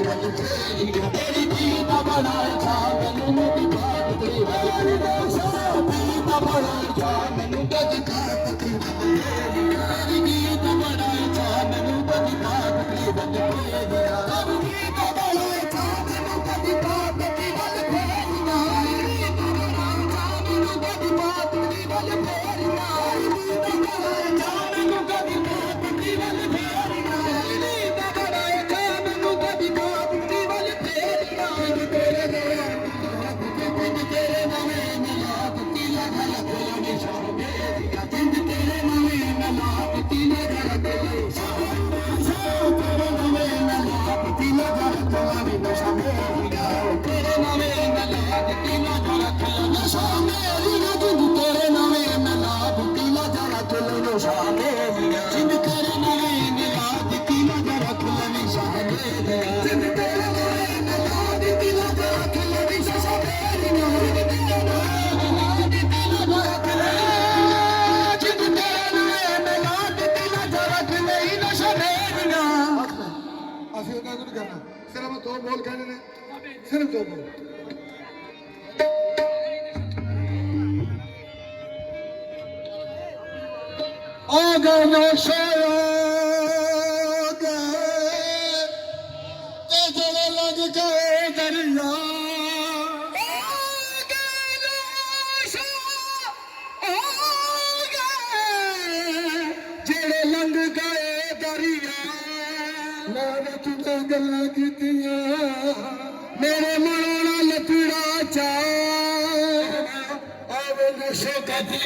तेरी गीत बनाए था मैनू मेरी बात तेरी गीत बनाए था मैनू कदी बात तेरी गीत बनाए था मैनू कदी बात तेरी गीत बनाए था मैनू कदी बात तेरी सिर्फ दो बोल कहने ने सिर्फ दो बोल आगे नशे जड़े लग गए दरिया जड़े लंघ गए दरिया मैं तुझे गल्ला कीतियां मेरे मरोड़ा लपड़ा चा आवे नशे कदी